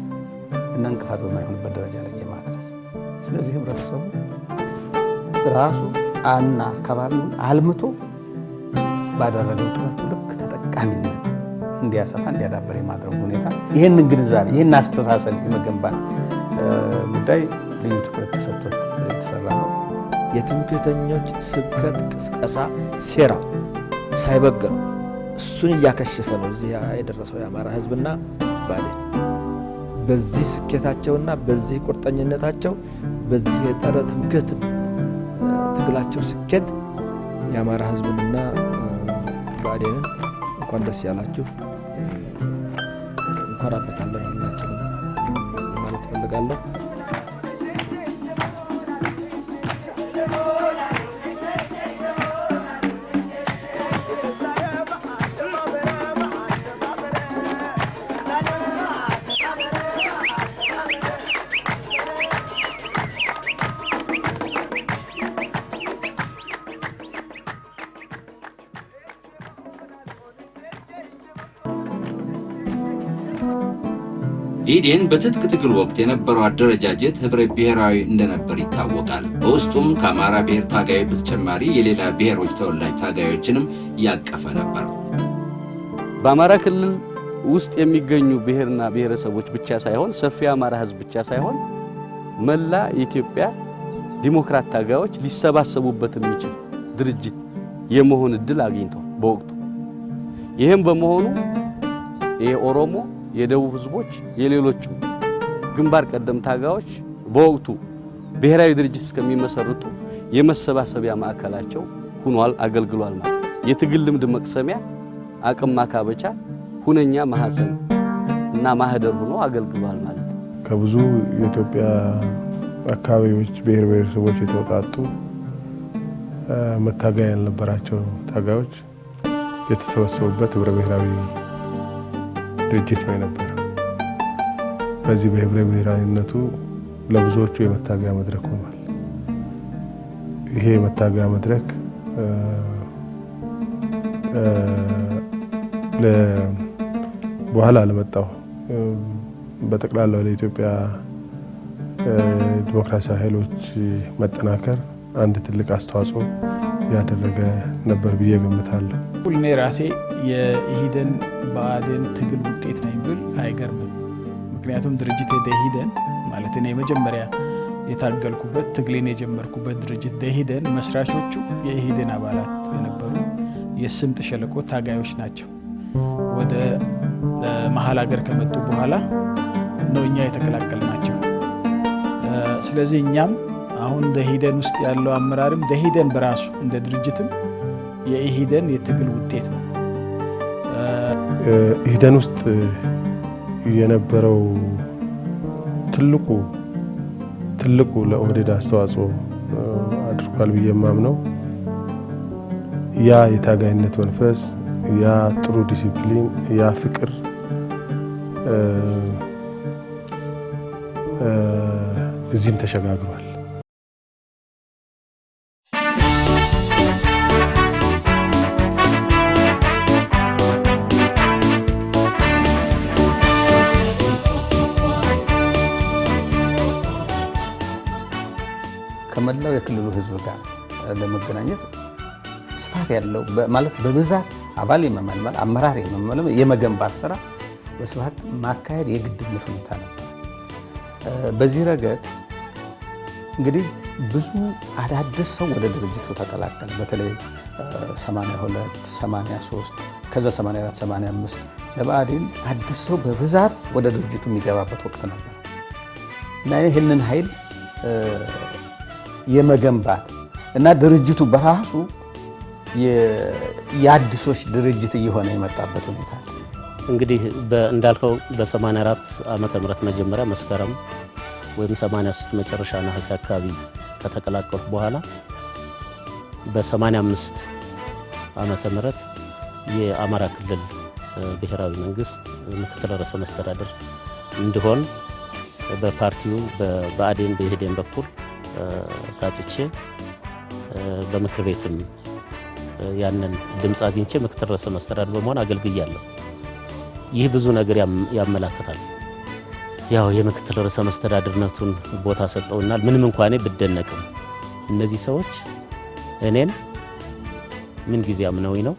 እና እንቅፋት በማይሆንበት ደረጃ ላይ የማድረስ። ስለዚህ ህብረተሰቡ ራሱ እና አካባቢውን አልምቶ ባደረገው ጥረት ልክ ተጠቃሚነት እንዲያሰፋ እንዲያዳበር የማድረግ ሁኔታ ይህንን ግንዛቤ ይህን አስተሳሰብ የመገንባት ጉዳይ ልዩ ትኩረት ተሰጥቶት የተሰራ ነው። የትምክህተኞች ስብከት፣ ቅስቀሳ፣ ሴራ ሳይበግር እሱን እያከሸፈ ነው እዚህ የደረሰው የአማራ ህዝብና ብአዴን። በዚህ ስኬታቸውና በዚህ ቁርጠኝነታቸው በዚህ የጸረ ትምክህት ትግላቸው ስኬት የአማራ ህዝብንና ብአዴንን እንኳን ደስ ያላችሁ እንኮራበታለን ሁላችንም ማለት ፈልጋለሁ። ኢህዴን በትጥቅ ትግል ወቅት የነበረው አደረጃጀት ህብረ ብሔራዊ እንደነበር ይታወቃል። በውስጡም ከአማራ ብሔር ታጋዮች በተጨማሪ የሌላ ብሔሮች ተወላጅ ታጋዮችንም ያቀፈ ነበር። በአማራ ክልል ውስጥ የሚገኙ ብሔርና ብሔረሰቦች ብቻ ሳይሆን ሰፊ የአማራ ህዝብ ብቻ ሳይሆን መላ የኢትዮጵያ ዲሞክራት ታጋዮች ሊሰባሰቡበት የሚችል ድርጅት የመሆን እድል አግኝቷል በወቅቱ። ይህም በመሆኑ የኦሮሞ የደቡብ ህዝቦች የሌሎችም ግንባር ቀደም ታጋዮች በወቅቱ ብሔራዊ ድርጅት እስከሚመሰርቱ የመሰባሰቢያ ማዕከላቸው ሆኗል፣ አገልግሏል ማለት የትግል ልምድ መቅሰሚያ፣ አቅም ማካበቻ፣ ሁነኛ ማህፀን እና ማህደር ሆኖ አገልግሏል ማለት። ከብዙ የኢትዮጵያ አካባቢዎች ብሔር ብሔረሰቦች የተወጣጡ መታገያ ያልነበራቸው ታጋዮች የተሰበሰቡበት ህብረ ብሔራዊ ድርጅት ነው የነበረው። በዚህ በህብረ ብሔራዊነቱ ለብዙዎቹ የመታገያ መድረክ ሆኗል። ይሄ የመታገያ መድረክ በኋላ ለመጣው በጠቅላላው ለኢትዮጵያ ዲሞክራሲያዊ ኃይሎች መጠናከር አንድ ትልቅ አስተዋጽኦ ያደረገ ነበር ብዬ ገምታለሁ። እኔ ራሴ የኢህዴን ብአዴን ትግል ውጤት ነኝ ብል አይገርምም። ምክንያቱም ድርጅት ደኢህዴን ማለት እኔ መጀመሪያ የታገልኩበት ትግሌን የጀመርኩበት ድርጅት ደኢህዴን መስራቾቹ የኢህዴን አባላት የነበሩ የስምጥ ሸለቆ ታጋዮች ናቸው። ወደ መሀል ሀገር ከመጡ በኋላ ነው እኛ የተቀላቀልናቸው። ስለዚህ እኛም አሁን ደኢህዴን ውስጥ ያለው አመራርም ደኢህዴን በራሱ እንደ ድርጅትም የኢህዴን የትግል ውጤት ነው። ኢህዴን ውስጥ የነበረው ትልቁ ለኦህዴድ አስተዋጽኦ አድርጓል ብዬ የማምነው ያ የታጋይነት መንፈስ፣ ያ ጥሩ ዲሲፕሊን፣ ያ ፍቅር እዚህም ተሸጋግሯል። ከመላው የክልሉ ህዝብ ጋር ለመገናኘት ስፋት ያለው ማለት በብዛት አባል የመመልመል አመራር የመመልመል የመገንባት ስራ በስፋት ማካሄድ የግድነት ሁኔታ ነበር። በዚህ ረገድ እንግዲህ ብዙ አዳዲስ ሰው ወደ ድርጅቱ ተቀላቀለ። በተለይ 82፣ 83 ከዛ 84፣ 85 ለብአዴን አዲስ ሰው በብዛት ወደ ድርጅቱ የሚገባበት ወቅት ነበር እና ይህንን ኃይል የመገንባት እና ድርጅቱ በራሱ የአዲሶች ድርጅት እየሆነ የመጣበት ሁኔታ እንግዲህ እንዳልከው በ84 ዓመተ ምህረት መጀመሪያ መስከረም ወይም 83 መጨረሻ ነሐሴ አካባቢ ከተቀላቀልኩ በኋላ በ85 ዓመተ ምህረት የአማራ ክልል ብሔራዊ መንግስት ምክትል ርዕሰ መስተዳድር እንድሆን በፓርቲው በብአዴን በኢህዴን በኩል ታጭቼ በምክር ቤትም ያንን ድምፅ አግኝቼ ምክትል ርዕሰ መስተዳድር በመሆን አገልግያለሁ። ይህ ብዙ ነገር ያመላክታል። ያው የምክትል ርዕሰ መስተዳድርነቱን ቦታ ሰጠውናል። ምንም እንኳን ብደነቅም እነዚህ ሰዎች እኔን ምን ጊዜ አምነውኝ ነው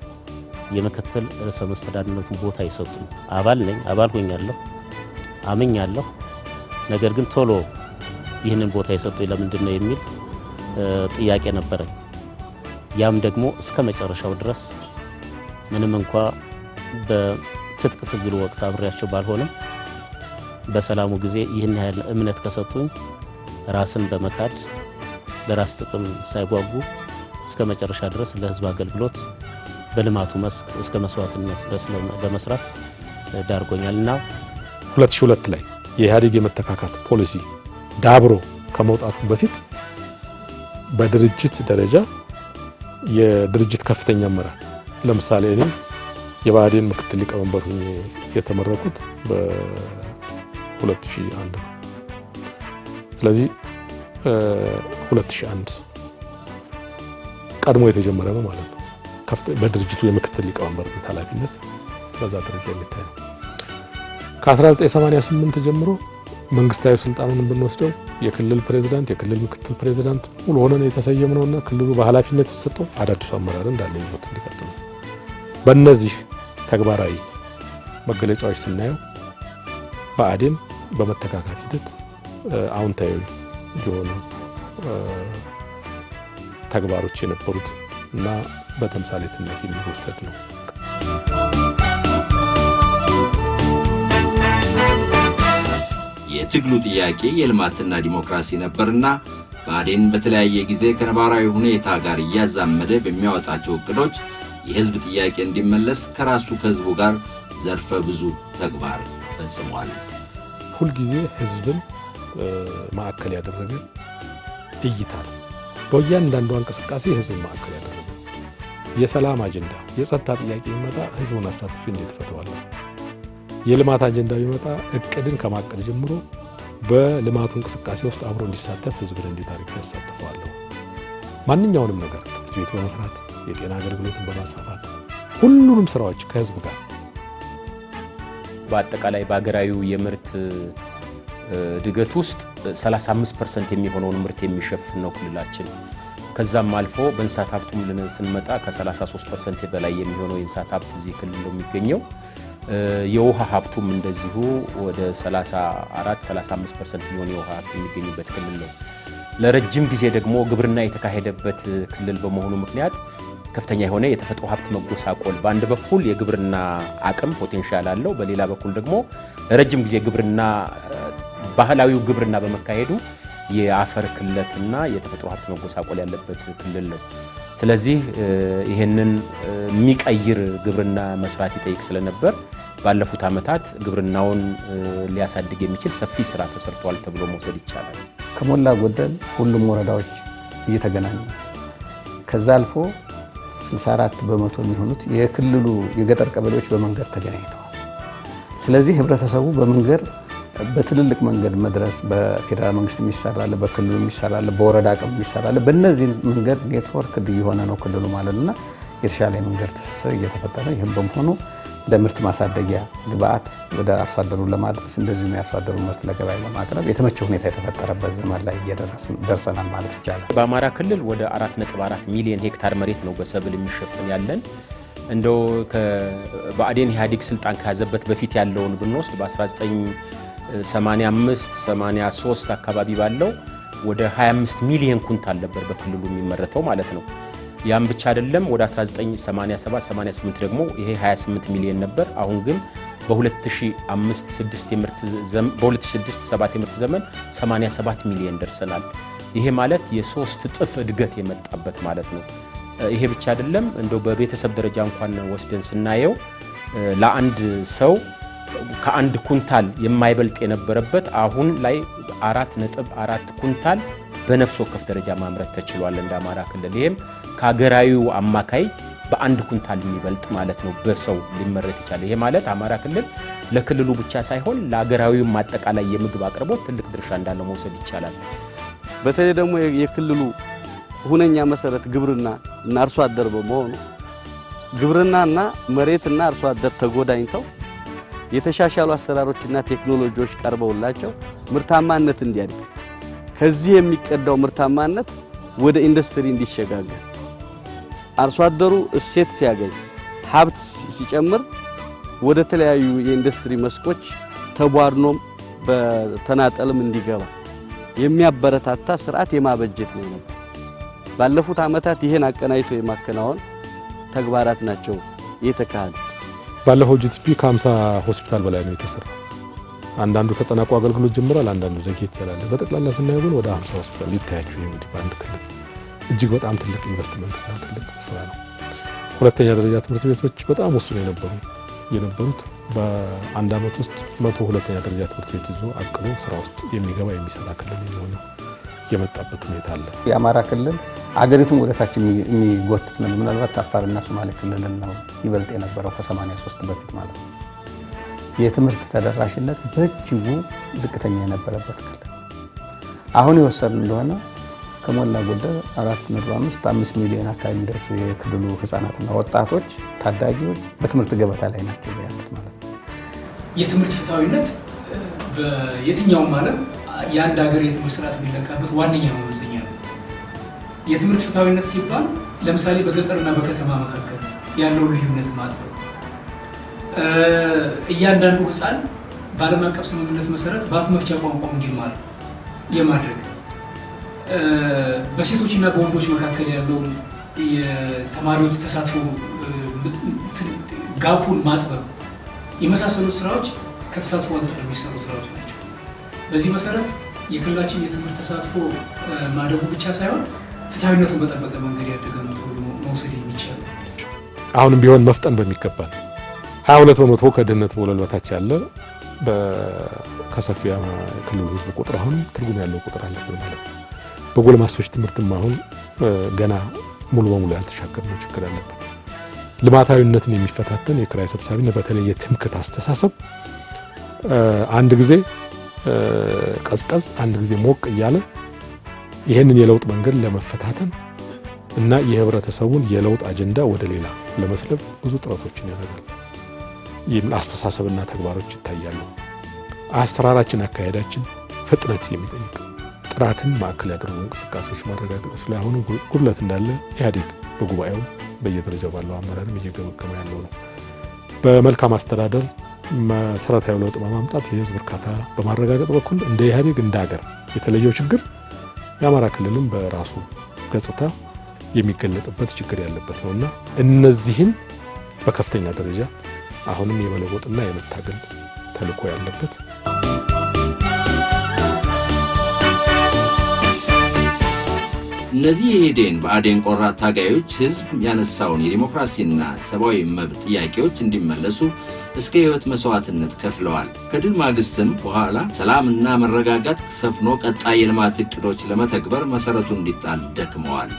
የምክትል ርዕሰ መስተዳድርነቱን ቦታ ይሰጡኝ። አባል ነኝ፣ አባል ሆኛለሁ፣ አምኛለሁ። ነገር ግን ቶሎ ይህንን ቦታ የሰጡኝ ለምንድን ነው የሚል ጥያቄ ነበረኝ። ያም ደግሞ እስከ መጨረሻው ድረስ ምንም እንኳ በትጥቅ ትግሉ ወቅት አብሬያቸው ባልሆንም በሰላሙ ጊዜ ይህን ያህል እምነት ከሰጡኝ ራስን በመካድ ለራስ ጥቅም ሳይጓጉ እስከ መጨረሻ ድረስ ለህዝብ አገልግሎት በልማቱ መስክ እስከ መስዋዕትነት ድረስ ለመስራት ዳርጎኛልና 2002 ላይ የኢህአዴግ የመተካካት ፖሊሲ ዳብሮ ከመውጣቱ በፊት በድርጅት ደረጃ የድርጅት ከፍተኛ አመራር ለምሳሌ እኔ የብአዴን ምክትል ሊቀመንበር ሆኜ የተመረኩት በ2001 ነው። ስለዚህ 2001 ቀድሞ የተጀመረ ነው ማለት ነው። በድርጅቱ የምክትል ሊቀመንበርነት ኃላፊነት በዛ ደረጃ የሚታይ ነው። ከ1988 ጀምሮ መንግስታዊ ስልጣኑን ብንወስደው የክልል ፕሬዝዳንት፣ የክልል ምክትል ፕሬዝዳንት ሙሉ ሆነን የተሰየምነውና ክልሉ በኃላፊነት የተሰጠው አዳዲሱ አመራር እንዳለ ይዞት እንዲቀጥል ነው። በእነዚህ ተግባራዊ መገለጫዎች ስናየው ብአዴን በመተካካት ሂደት አዎንታዊ የሆኑ ተግባሮች የነበሩት እና በተምሳሌትነት የሚወሰድ ነው። የትግሉ ጥያቄ የልማትና ዲሞክራሲ ነበርና ብአዴን በተለያየ ጊዜ ከነባራዊ ሁኔታ ጋር እያዛመደ በሚያወጣቸው እቅዶች የህዝብ ጥያቄ እንዲመለስ ከራሱ ከህዝቡ ጋር ዘርፈ ብዙ ተግባር ፈጽሟል። ሁልጊዜ ህዝብን ማዕከል ያደረገ እይታ ነው። በእያንዳንዱ እንቅስቃሴ ህዝብን ማዕከል ያደረገ የሰላም አጀንዳ፣ የጸጥታ ጥያቄ ይመጣ ህዝቡን አሳትፌ እንዴት እፈታዋለሁ? የልማት አጀንዳ ይመጣ እቅድን ከማቀድ ጀምሮ በልማቱ እንቅስቃሴ ውስጥ አብሮ እንዲሳተፍ ህዝብን እንዴት አድርጌ ያሳትፈዋለሁ? ማንኛውንም ነገር ትምህርት ቤት በመስራት የጤና አገልግሎትን በማስፋፋት ሁሉንም ስራዎች ከህዝብ ጋር በአጠቃላይ በአገራዊ የምርት እድገት ውስጥ 35% የሚሆነውን ምርት የሚሸፍን ነው ክልላችን። ከዛም አልፎ በእንስሳት ሀብቱም ስንመጣ ከ33% በላይ የሚሆነው የእንስሳት ሀብት እዚህ ክልል ነው የሚገኘው። የውሃ ሀብቱም እንደዚሁ ወደ 34-35% የሚሆን የውሃ ሀብት የሚገኝበት ክልል ነው። ለረጅም ጊዜ ደግሞ ግብርና የተካሄደበት ክልል በመሆኑ ምክንያት ከፍተኛ የሆነ የተፈጥሮ ሀብት መጎሳቆል፣ በአንድ በኩል የግብርና አቅም ፖቴንሻል አለው፣ በሌላ በኩል ደግሞ ረጅም ጊዜ ግብርና ባህላዊው ግብርና በመካሄዱ የአፈር ክለትና የተፈጥሮ ሀብት መጎሳቆል ያለበት ክልል ነው። ስለዚህ ይሄንን የሚቀይር ግብርና መስራት ይጠይቅ ስለነበር ባለፉት ዓመታት ግብርናውን ሊያሳድግ የሚችል ሰፊ ስራ ተሰርቷል ተብሎ መውሰድ ይቻላል። ከሞላ ጎደል ሁሉም ወረዳዎች እየተገናኙ ከዛ አልፎ 64 በመቶ የሚሆኑት የክልሉ የገጠር ቀበሌዎች በመንገድ ተገናኝተዋል። ስለዚህ ህብረተሰቡ በመንገድ በትልልቅ መንገድ መድረስ በፌደራል መንግስት የሚሰራል፣ በክልሉ የሚሰራል፣ በወረዳ አቅም የሚሰራል፣ በእነዚህ መንገድ ኔትወርክ እየሆነ ነው ክልሉ ማለትና የተሻለ መንገድ ትስስር እየተፈጠረ ይህም በመሆኑ ለምርት ማሳደጊያ ግብአት ወደ አርሶ አደሩ ለማድረስ እንደዚሁም የአርሶ አደሩ ምርት ለገበያ ለማቅረብ የተመቸ ሁኔታ የተፈጠረበት ዘመን ላይ ደርሰናል ማለት ይቻላል። በአማራ ክልል ወደ 4.4 ሚሊዮን ሄክታር መሬት ነው በሰብል የሚሸፈን ያለን። እንደው በአዴን ኢህአዴግ ስልጣን ከያዘበት በፊት ያለውን ብንወስድ በ1985 83 አካባቢ ባለው ወደ 25 ሚሊዮን ኩንታል ነበር በክልሉ የሚመረተው ማለት ነው። ያም ብቻ አይደለም፣ ወደ 1987 88 ደግሞ ይሄ 28 ሚሊዮን ነበር። አሁን ግን በ2005-7 የምርት ዘመን 87 ሚሊዮን ደርሰናል። ይሄ ማለት የ3 እጥፍ እድገት የመጣበት ማለት ነው። ይሄ ብቻ አይደለም፣ እንደው በቤተሰብ ደረጃ እንኳን ወስደን ስናየው ለአንድ ሰው ከአንድ ኩንታል የማይበልጥ የነበረበት አሁን ላይ 4.4 ኩንታል በነፍስ ወከፍ ደረጃ ማምረት ተችሏል እንደ አማራ ክልል። ይሄም ከሀገራዊው አማካይ በአንድ ኩንታል የሚበልጥ ማለት ነው በሰው ሊመረት ይችላል። ይሄ ማለት አማራ ክልል ለክልሉ ብቻ ሳይሆን ለሀገራዊው አጠቃላይ የምግብ አቅርቦት ትልቅ ድርሻ እንዳለው መውሰድ ይቻላል። በተለይ ደግሞ የክልሉ ሁነኛ መሰረት ግብርና እና አርሶ አደር በመሆኑ ግብርናና መሬትና አርሶ አደር ተጎዳኝተው የተሻሻሉ አሰራሮችና ቴክኖሎጂዎች ቀርበውላቸው ምርታማነት እንዲያድግ ከዚህ የሚቀዳው ምርታማነት ወደ ኢንዱስትሪ እንዲሸጋገር አርሶ አደሩ እሴት ሲያገኝ ሀብት ሲጨምር ወደ ተለያዩ የኢንዱስትሪ መስኮች ተቧድኖም በተናጠልም እንዲገባ የሚያበረታታ ስርዓት የማበጀት ነው ነበር። ባለፉት ዓመታት ይሄን አቀናይቶ የማከናወን ተግባራት ናቸው የተካሄዱ። ባለፈው ጂቲፒ ከ50 ሆስፒታል በላይ ነው የተሰራው። አንዳንዱ ተጠናቆ አገልግሎት ጀምሯል፣ አንዳንዱ ዘግይቶ ያላለ። በጠቅላላ ስናየው ግን ወደ 50 ሆስፒታል ይታያችሁ እንግዲህ በአንድ ክልል እጅግ በጣም ትልቅ ኢንቨስትመንት እና ትልቅ ስራ ነው። ሁለተኛ ደረጃ ትምህርት ቤቶች በጣም ወስኑ የነበሩት በአንድ ዓመት ውስጥ 100 ሁለተኛ ደረጃ ትምህርት ቤት ይዞ አቅሎ ስራ ውስጥ የሚገባ የሚሰራ ክልል የሆነ የመጣበት ሁኔታ አለ። የአማራ ክልል አገሪቱን ወደ ታች የሚጎትት ነው። ምናልባት አፋርና ሶማሌ ክልልን ነው ይበልጥ የነበረው ከ83 በፊት ማለት ነው። የትምህርት ተደራሽነት በእጅጉ ዝቅተኛ የነበረበት ክልል አሁን የወሰድን እንደሆነ ከሞላ ጎደል 4.5 ሚሊዮን አካባቢ የሚደርሱ የክልሉ ህፃናትና ወጣቶች ታዳጊዎች በትምህርት ገበታ ላይ ናቸው ያሉት ማለት ነው። የትምህርት ፍትሃዊነት በየትኛውም ዓለም የአንድ ሀገር የትምህርት ስርዓት የሚለካበት ዋነኛ መመዘኛ ነው። የትምህርት ፍትሃዊነት ሲባል ለምሳሌ በገጠርና በከተማ መካከል ያለውን ልዩነት ማጥበብ፣ እያንዳንዱ ህፃን በዓለም አቀፍ ስምምነት መሰረት በአፍ መፍቻ ቋንቋ እንዲማር የማድረግ፣ በሴቶችና በወንዶች መካከል ያለውን የተማሪዎች ተሳትፎ ጋፑን ማጥበብ የመሳሰሉት ስራዎች ከተሳትፎ አንጻር የሚሰሩ ስራዎች ናቸው። በዚህ መሰረት የክልላችን የትምህርት ተሳትፎ ማደጉ ብቻ ሳይሆን ፍትሃዊነቱን በጠበቀ መንገድ ያደገ ነው ተብሎ መውሰድ የሚቻል። አሁንም ቢሆን መፍጠን በሚገባል 22 በመቶ ከድህነት ወለል በታች ያለ ከሰፊ ክልሉ ህዝብ ቁጥር አሁን ትርጉም ያለው ቁጥር አለ ማለት ነው። በጎልማሶች ትምህርትም አሁን ገና ሙሉ በሙሉ ያልተሻገርነው ችግር አለበት። ልማታዊነትን የሚፈታተን የክራይ ሰብሳቢነት በተለይ የትምክህት አስተሳሰብ አንድ ጊዜ ቀዝቀዝ አንድ ጊዜ ሞቅ እያለ ይሄንን የለውጥ መንገድ ለመፈታተን እና የህብረተሰቡን የለውጥ አጀንዳ ወደ ሌላ ለመስለብ ብዙ ጥረቶችን ያደርጋል። ይህም አስተሳሰብና ተግባሮች ይታያሉ። አሰራራችን፣ አካሄዳችን ፍጥነት የሚጠይቅ ጥራትን ማዕከል ያደረጉ እንቅስቃሴዎች ማረጋገጥ ላይ አሁን ጉድለት እንዳለ ኢህአዴግ በጉባኤው በየደረጃው ባለው አመራርም እየገመገመ ያለው ነው። በመልካም አስተዳደር መሰረታዊ ለውጥ በማምጣት የህዝብ እርካታ በማረጋገጥ በኩል እንደ ኢህአዴግ እንደ ሀገር የተለየው ችግር የአማራ ክልልም በራሱ ገጽታ የሚገለጽበት ችግር ያለበት ነውና እነዚህን በከፍተኛ ደረጃ አሁንም የመለወጥና የመታገል ተልዕኮ ያለበት። እነዚህ የኢህዴን ብአዴን ቆራጥ ታጋዮች ህዝብ ያነሳውን የዲሞክራሲና ሰብአዊ መብት ጥያቄዎች እንዲመለሱ እስከ ህይወት መስዋዕትነት ከፍለዋል። ከድል ማግስትም በኋላ ሰላምና መረጋጋት ሰፍኖ ቀጣይ የልማት እቅዶች ለመተግበር መሰረቱ እንዲጣል ደክመዋል።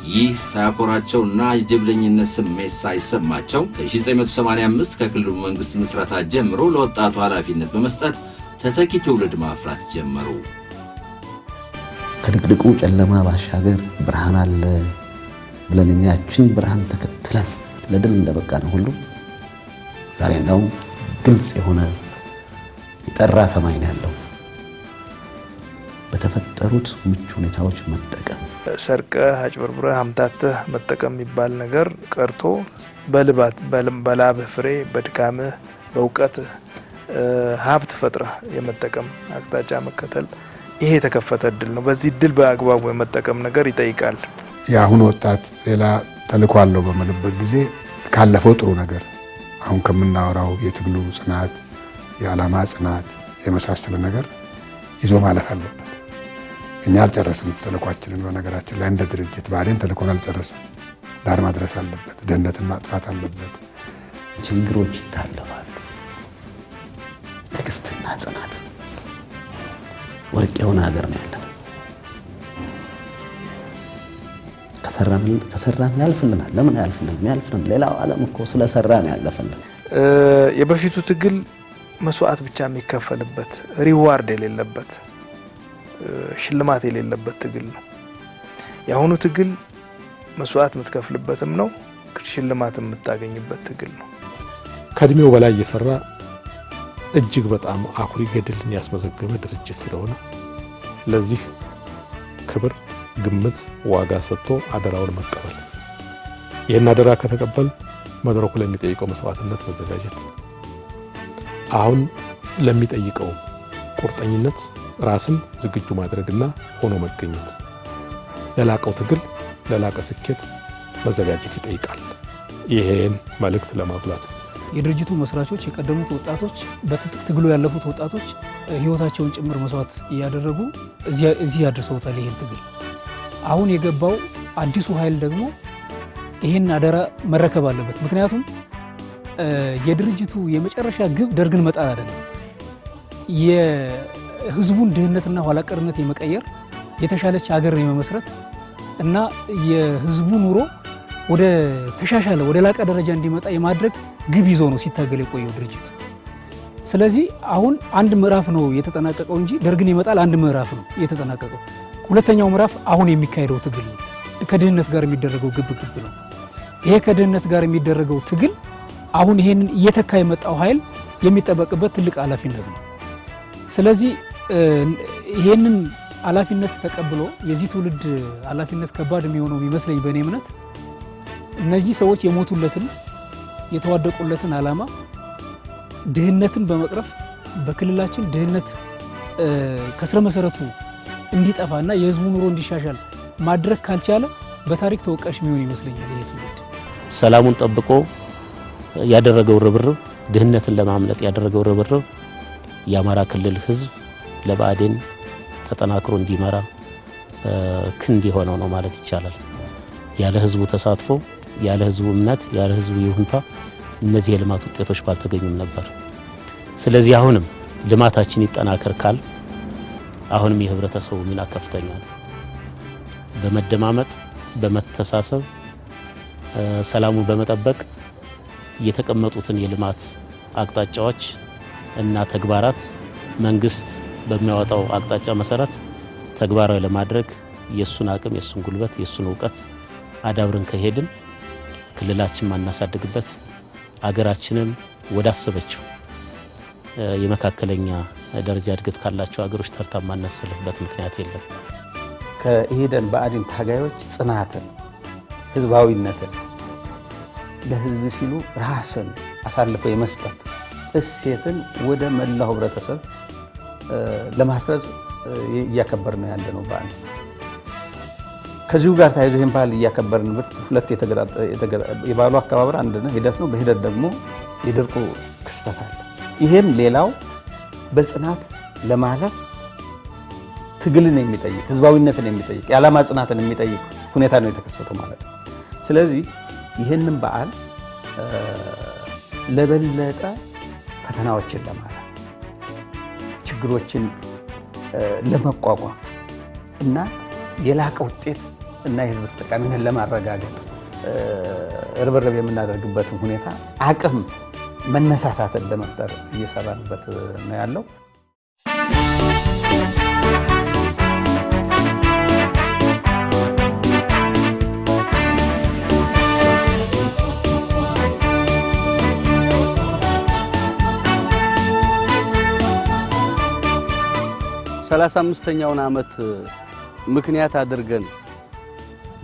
ይህ ሳያኮራቸውና የጀብደኝነት ስሜት ሳይሰማቸው ከ1985 ከክልሉ መንግስት ምስረታ ጀምሮ ለወጣቱ ኃላፊነት በመስጠት ተተኪ ትውልድ ማፍራት ጀመሩ። ከድቅድቁ ጨለማ ባሻገር ብርሃን አለ ብለን ያችን ብርሃን ተከትለን ለድል እንደበቃ ነው ሁሉ ዛሬ እንደውም ግልጽ የሆነ የጠራ ሰማይ ነው ያለው። በተፈጠሩት ምቹ ሁኔታዎች መጠቀም፣ ሰርቀህ አጭበርብረህ አምታተህ መጠቀም የሚባል ነገር ቀርቶ በልባት በላብህ ፍሬ በድካምህ በእውቀትህ ሀብት ፈጥረህ የመጠቀም አቅጣጫ መከተል ይሄ የተከፈተ እድል ነው። በዚህ እድል በአግባቡ የመጠቀም ነገር ይጠይቃል። የአሁኑ ወጣት ሌላ ተልዕኮ አለው በምልበት ጊዜ ካለፈው ጥሩ ነገር አሁን ከምናወራው የትግሉ ጽናት፣ የዓላማ ጽናት የመሳሰለ ነገር ይዞ ማለፍ አለበት። እኛ አልጨረስንም ተልዕኳችንን። በነገራችን ላይ እንደ ድርጅት ብአዴን ተልዕኮን አልጨረስም። ዳር ማድረስ አለበት። ድህነትን ማጥፋት አለበት። ችግሮች ይታለፋሉ። ትዕግስትና ጽናት ወርቅ የሆነ ሀገር ነው ያለን። ከሰራን ያልፍልናል። ለምን ያልፍልናል? ያልፍልን ሌላው ዓለም እኮ ስለሰራ ነው ያለፈልን። የበፊቱ ትግል መስዋዕት ብቻ የሚከፈልበት ሪዋርድ የሌለበት ሽልማት የሌለበት ትግል ነው። የአሁኑ ትግል መስዋዕት የምትከፍልበትም ነው፣ ሽልማት የምታገኝበት ትግል ነው። ከእድሜው በላይ እየሰራ እጅግ በጣም አኩሪ ገድልን ያስመዘገበ ድርጅት ስለሆነ ለዚህ ክብር፣ ግምት፣ ዋጋ ሰጥቶ አደራውን መቀበል። ይህን አደራ ከተቀበል መድረኩ ለሚጠይቀው መስዋዕትነት መዘጋጀት፣ አሁን ለሚጠይቀው ቁርጠኝነት ራስን ዝግጁ ማድረግና ሆኖ መገኘት፣ ለላቀው ትግል ለላቀ ስኬት መዘጋጀት ይጠይቃል። ይሄን መልእክት ለማጉላት የድርጅቱ መስራቾች የቀደሙት ወጣቶች በትጥቅ ትግሉ ያለፉት ወጣቶች ህይወታቸውን ጭምር መስዋዕት እያደረጉ እዚህ ያደርሰውታል ይሄን ትግል። አሁን የገባው አዲሱ ኃይል ደግሞ ይሄን አደራ መረከብ አለበት። ምክንያቱም የድርጅቱ የመጨረሻ ግብ ደርግን መጣል አይደለም። የህዝቡን ድህነትና ኋላቀርነት የመቀየር የተሻለች ሀገር የመመስረት እና የህዝቡ ኑሮ ወደ ተሻሻለ ወደ ላቀ ደረጃ እንዲመጣ የማድረግ ግብ ይዞ ነው ሲታገል የቆየው ድርጅቱ። ስለዚህ አሁን አንድ ምዕራፍ ነው የተጠናቀቀው እንጂ ደርግን ይመጣል አንድ ምዕራፍ ነው የተጠናቀቀው። ሁለተኛው ምዕራፍ አሁን የሚካሄደው ትግል ነው። ከድህነት ጋር የሚደረገው ግብ ነው። ይሄ ከድህነት ጋር የሚደረገው ትግል አሁን ይሄንን እየተካ የመጣው ኃይል የሚጠበቅበት ትልቅ ኃላፊነት ነው። ስለዚህ ይሄንን ኃላፊነት ተቀብሎ የዚህ ትውልድ ኃላፊነት ከባድ የሚሆነው የሚመስለኝ በእኔ እምነት እነዚህ ሰዎች የሞቱለትን የተዋደቁለትን ዓላማ ድህነትን በመቅረፍ በክልላችን ድህነት ከስረ መሰረቱ እንዲጠፋና የህዝቡ ኑሮ እንዲሻሻል ማድረግ ካልቻለ በታሪክ ተወቃሽ የሚሆን ይመስለኛል። ይሄ ትውልድ ሰላሙን ጠብቆ ያደረገው ርብርብ፣ ድህነትን ለማምለጥ ያደረገው ርብርብ የአማራ ክልል ህዝብ ለብአዴን ተጠናክሮ እንዲመራ ክንድ የሆነው ነው ማለት ይቻላል። ያለ ህዝቡ ተሳትፎ፣ ያለ ህዝቡ እምነት፣ ያለ ህዝቡ ይሁንታ እነዚህ የልማት ውጤቶች ባልተገኙም ነበር። ስለዚህ አሁንም ልማታችን ይጠናከር ካል አሁንም የህብረተሰቡ ሚና ከፍተኛ ነው። በመደማመጥ በመተሳሰብ ሰላሙን በመጠበቅ የተቀመጡትን የልማት አቅጣጫዎች እና ተግባራት መንግስት በሚያወጣው አቅጣጫ መሰረት ተግባራዊ ለማድረግ የሱን አቅም፣ የሱን ጉልበት፣ የሱን እውቀት አዳብረን ከሄድን ክልላችን ማናሳድግበት አገራችንን ወዳሰበችው የመካከለኛ ደረጃ እድገት ካላቸው ሀገሮች ተርታ ማናሰልፍበት ምክንያት የለም። ከኢህዴን ብአዴን ታጋዮች ጽናትን፣ ህዝባዊነትን፣ ለህዝብ ሲሉ ራስን አሳልፈው የመስጠት እሴትን ወደ መላው ህብረተሰብ ለማስረጽ እያከበርን ነው ያለ ነው በዓል። ከዚሁ ጋር ተያይዞ ይህን ባህል እያከበርንበት ሁለት የበዓሉ አከባበር አንድ ነው ሂደት ነው። በሂደት ደግሞ የድርቁ ክስተት አለ። ይሄም ሌላው በጽናት ለማለፍ ትግልን የሚጠይቅ ህዝባዊነትን የሚጠይቅ የዓላማ ጽናትን የሚጠይቅ ሁኔታ ነው የተከሰተው ማለት ነው። ስለዚህ ይህንን በዓል ለበለጠ ፈተናዎችን ለማለፍ ችግሮችን ለመቋቋም እና የላቀ ውጤት እና የህዝብ ተጠቃሚነት ለማረጋገጥ ርብርብ የምናደርግበትን ሁኔታ አቅም መነሳሳትን ለመፍጠር እየሰራንበት ነው ያለው። ሰላሳ አምስተኛውን ዓመት ምክንያት አድርገን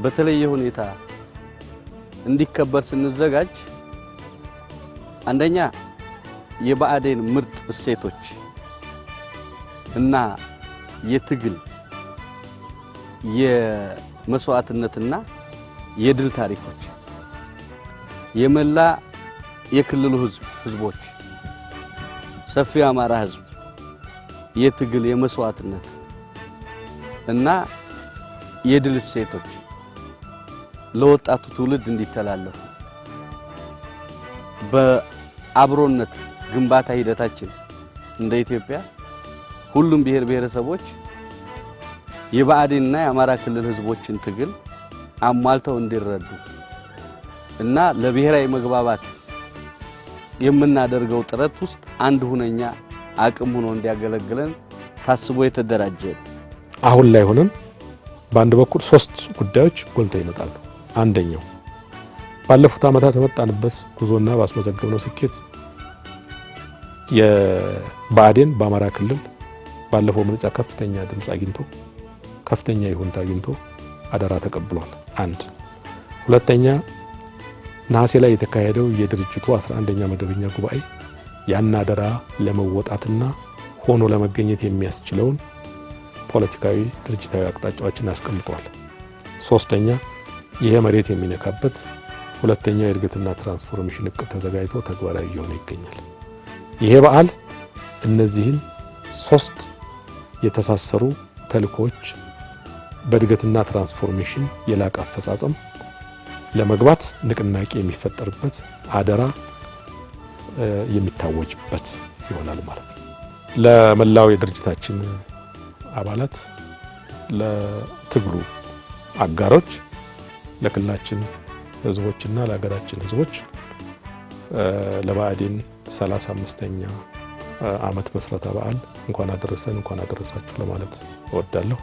በተለየ ሁኔታ እንዲከበር ስንዘጋጅ አንደኛ የብአዴን ምርጥ እሴቶች እና የትግል የመስዋዕትነትና የድል ታሪኮች የመላ የክልሉ ህዝቦች ሰፊው አማራ ህዝብ የትግል የመስዋዕትነት እና የድል እሴቶች ለወጣቱ ትውልድ እንዲተላለፉ በአብሮነት ግንባታ ሂደታችን እንደ ኢትዮጵያ ሁሉም ብሔር ብሔረሰቦች የብአዴንና የአማራ ክልል ህዝቦችን ትግል አሟልተው እንዲረዱ እና ለብሔራዊ መግባባት የምናደርገው ጥረት ውስጥ አንድ ሁነኛ አቅም ሆኖ እንዲያገለግለን ታስቦ የተደራጀ። አሁን ላይ ሆነን በአንድ በኩል ሶስት ጉዳዮች ጎልተው ይመጣሉ። አንደኛው ባለፉት ዓመታት የመጣንበት ጉዞና ባስመዘገብነው ስኬት የብአዴን በአማራ ክልል ባለፈው ምርጫ ከፍተኛ ድምጽ አግኝቶ ከፍተኛ ይሁንታ አግኝቶ አደራ ተቀብሏል። አንድ ሁለተኛ ነሐሴ ላይ የተካሄደው የድርጅቱ 11ኛ መደበኛ ጉባኤ ያን አደራ ለመወጣትና ሆኖ ለመገኘት የሚያስችለውን ፖለቲካዊ ድርጅታዊ አቅጣጫዎችን አስቀምጧል። ሶስተኛ ይሄ መሬት የሚነካበት ሁለተኛው የእድገትና ትራንስፎርሜሽን እቅድ ተዘጋጅቶ ተግባራዊ እየሆነ ይገኛል። ይሄ በዓል እነዚህን ሶስት የተሳሰሩ ተልእኮች በእድገትና ትራንስፎርሜሽን የላቀ አፈጻጸም ለመግባት ንቅናቄ የሚፈጠርበት አደራ የሚታወጅበት ይሆናል ማለት ነው። ለመላው የድርጅታችን አባላት፣ ለትግሉ አጋሮች፣ ለክልላችን ህዝቦችና ለሀገራችን ህዝቦች ለብአዴን 35ኛ ዓመት መስረታ በዓል እንኳን አደረሰን እንኳን አደረሳችሁ ለማለት እወዳለሁ።